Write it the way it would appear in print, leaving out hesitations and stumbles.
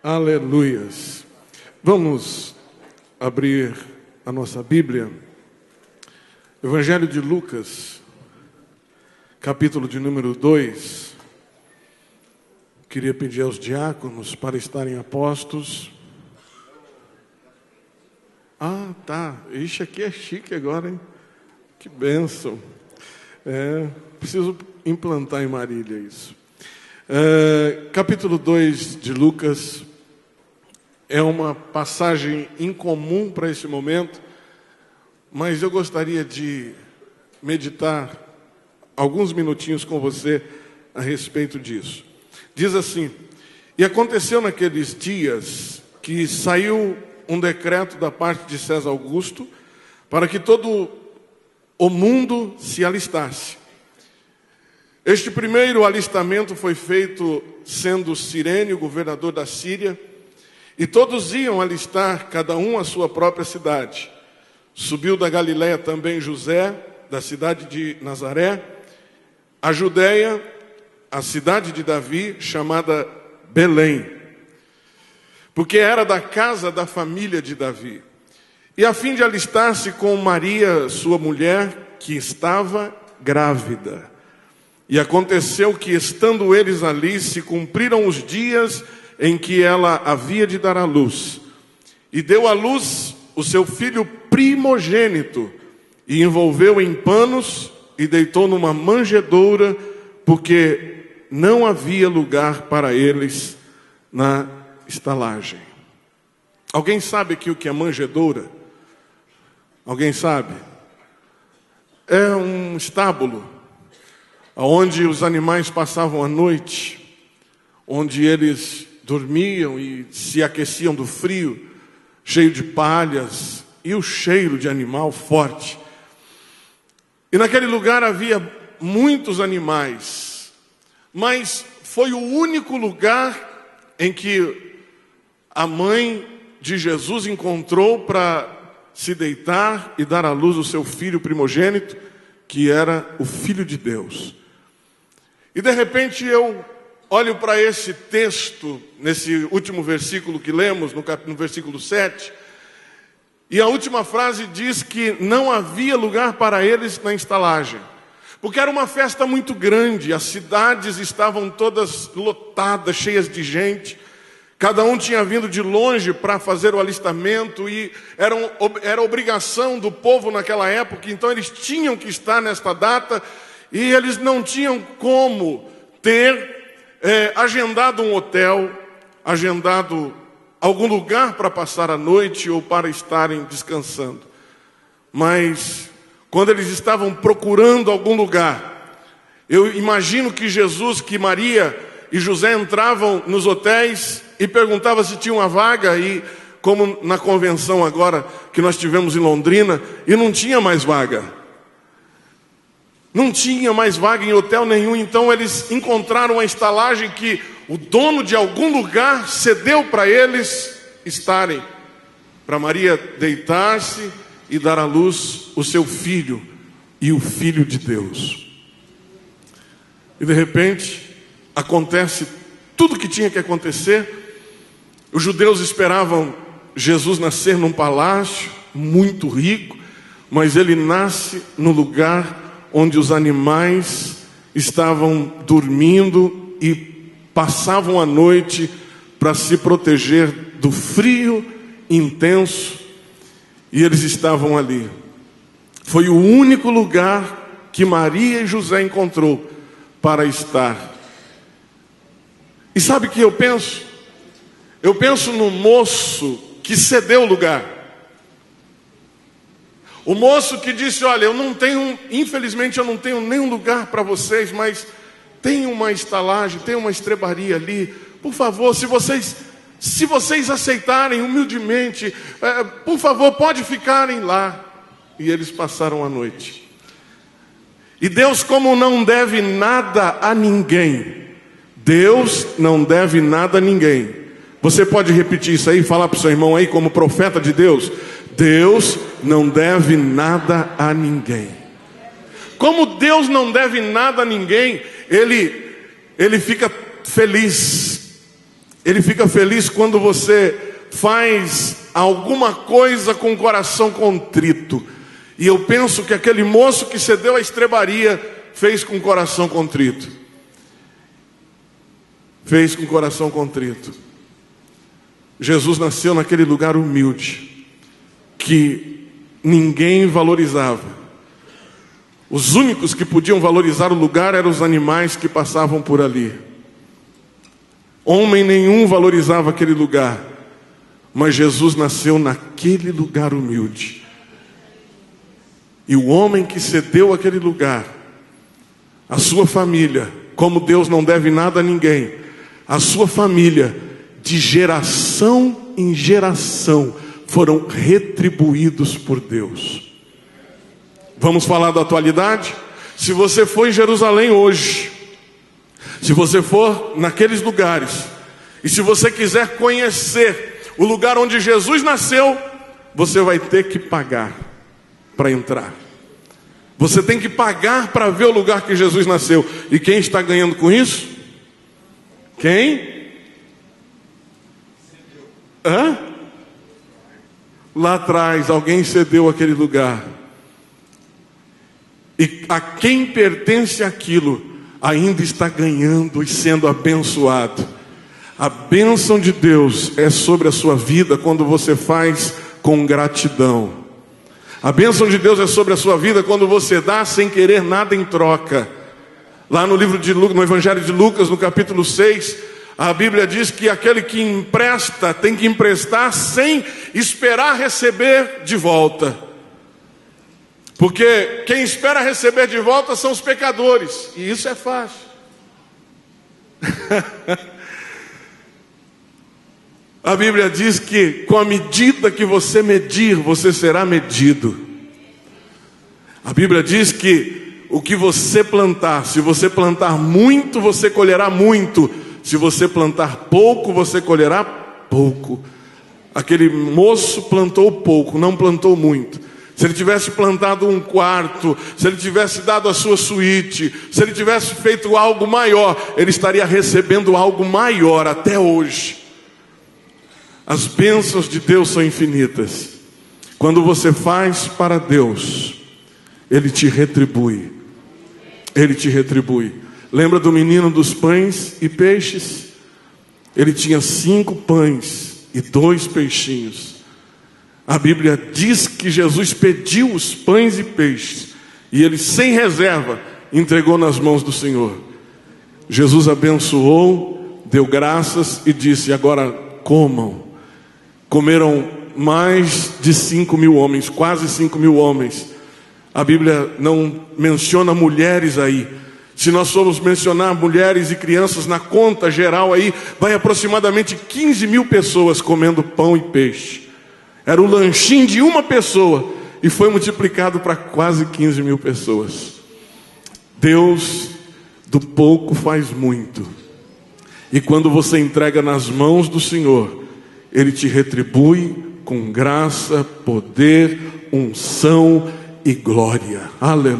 Aleluias. Vamos abrir a nossa Bíblia. Evangelho de Lucas, capítulo de número 2. Queria pedir aos diáconos para estarem apostos. Ah, tá. Ixi, aqui é chique agora, hein? Que bênção. Preciso implantar em Marília isso. Capítulo 2 de Lucas é uma passagem incomum para esse momento, mas eu gostaria de meditar alguns minutinhos com você a respeito disso. Diz assim: e aconteceu naqueles dias que saiu um decreto da parte de César Augusto para que todo o mundo se alistasse. Este primeiro alistamento foi feito sendo Cirene, governador da Síria, e todos iam alistar, cada um a sua própria cidade. Subiu da Galiléia também José, da cidade de Nazaré, a Judéia, a cidade de Davi, chamada Belém, porque era da casa da família de Davi, e a fim de alistar-se com Maria, sua mulher, que estava grávida. E aconteceu que, estando eles ali, se cumpriram os dias em que ela havia de dar à luz. E deu à luz o seu filho primogênito, e envolveu em panos, e deitou numa manjedoura, porque não havia lugar para eles na estalagem. Alguém sabe aqui o que é manjedoura? Alguém sabe? É um estábulo onde os animais passavam a noite, onde eles dormiam e se aqueciam do frio, cheio de palhas e o cheiro de animal forte. E naquele lugar havia muitos animais, mas foi o único lugar em que a mãe de Jesus encontrou para se deitar e dar à luz o seu filho primogênito, que era o Filho de Deus. E de repente eu olho para esse texto, nesse último versículo que lemos, no versículo 7, e a última frase diz que não havia lugar para eles na estalagem, porque era uma festa muito grande, as cidades estavam todas lotadas, cheias de gente, cada um tinha vindo de longe para fazer o alistamento, e era obrigação do povo naquela época, então eles tinham que estar nesta data, e eles não tinham como ter agendado um hotel, agendado algum lugar para passar a noite ou para estarem descansando. Mas quando eles estavam procurando algum lugar, eu imagino que Maria e José entravam nos hotéis e perguntavam se tinha uma vaga, e como na convenção agora que nós tivemos em Londrina, e não tinha mais vaga. Não tinha mais vaga em hotel nenhum, então eles encontraram uma estalagem que o dono de algum lugar cedeu para eles estarem, para Maria deitar-se e dar à luz o seu filho, e o Filho de Deus. E de repente, acontece tudo o que tinha que acontecer. Os judeus esperavam Jesus nascer num palácio muito rico, mas ele nasce no lugar onde os animais estavam dormindo e passavam a noite para se proteger do frio intenso, e eles estavam ali. Foi o único lugar que Maria e José encontrou para estar. E sabe o que eu penso? Eu penso no moço que cedeu o lugar. O moço que disse: olha, infelizmente eu não tenho nenhum lugar para vocês, mas tem uma estalagem, tem uma estrebaria ali, por favor, se vocês aceitarem humildemente, por favor, pode ficarem lá. E eles passaram a noite. E Deus, como não deve nada a ninguém, Deus não deve nada a ninguém. Você pode repetir isso aí, falar para o seu irmão aí como profeta de Deus: Deus não deve nada a ninguém. Como Deus não deve nada a ninguém, Ele fica feliz Ele fica feliz quando você faz alguma coisa com o coração contrito. E eu penso que aquele moço que cedeu a estrebaria fez com o coração contrito. Fez com o coração contrito. Jesus nasceu naquele lugar humilde, que ninguém valorizava. Os únicos que podiam valorizar o lugar eram os animais que passavam por ali. Homem nenhum valorizava aquele lugar, mas Jesus nasceu naquele lugar humilde. E o homem que cedeu aquele lugar, a sua família, como Deus não deve nada a ninguém, a sua família, de geração em geração, foram retribuídos por Deus. Vamos falar da atualidade? Se você for em Jerusalém hoje, se você for naqueles lugares, e se você quiser conhecer o lugar onde Jesus nasceu, você vai ter que pagar para entrar. Você tem que pagar para ver o lugar que Jesus nasceu. E quem está ganhando com isso? Quem? Hã? Lá atrás alguém cedeu aquele lugar. E a quem pertence aquilo ainda está ganhando e sendo abençoado. A bênção de Deus é sobre a sua vida quando você faz com gratidão. A bênção de Deus é sobre a sua vida quando você dá sem querer nada em troca. Lá no livro de Lucas, no Evangelho de Lucas, no capítulo 6, a Bíblia diz que aquele que empresta tem que emprestar sem esperar receber de volta. Porque quem espera receber de volta são os pecadores. E isso é fácil. A Bíblia diz que com a medida que você medir, você será medido. A Bíblia diz que o que você plantar, se você plantar muito, você colherá muito. Se você plantar pouco, você colherá pouco. Aquele moço plantou pouco, não plantou muito. Se ele tivesse plantado um quarto, se ele tivesse dado a sua suíte, se ele tivesse feito algo maior, ele estaria recebendo algo maior até hoje. As bênçãos de Deus são infinitas. Quando você faz para Deus, Ele te retribui. Ele te retribui. Lembra do menino dos pães e peixes? Ele tinha 5 pães e 2 peixinhos. A Bíblia diz que Jesus pediu os pães e peixes, e ele, sem reserva, entregou nas mãos do Senhor. Jesus abençoou, deu graças e disse: agora comam. Comeram mais de 5.000 homens, quase 5.000 homens. A Bíblia não menciona mulheres aí. Se nós formos mencionar mulheres e crianças na conta geral aí, vai aproximadamente 15.000 pessoas comendo pão e peixe. Era o lanchinho de uma pessoa e foi multiplicado para quase 15.000 pessoas. Deus do pouco faz muito. E quando você entrega nas mãos do Senhor, Ele te retribui com graça, poder, unção e glória. Aleluia.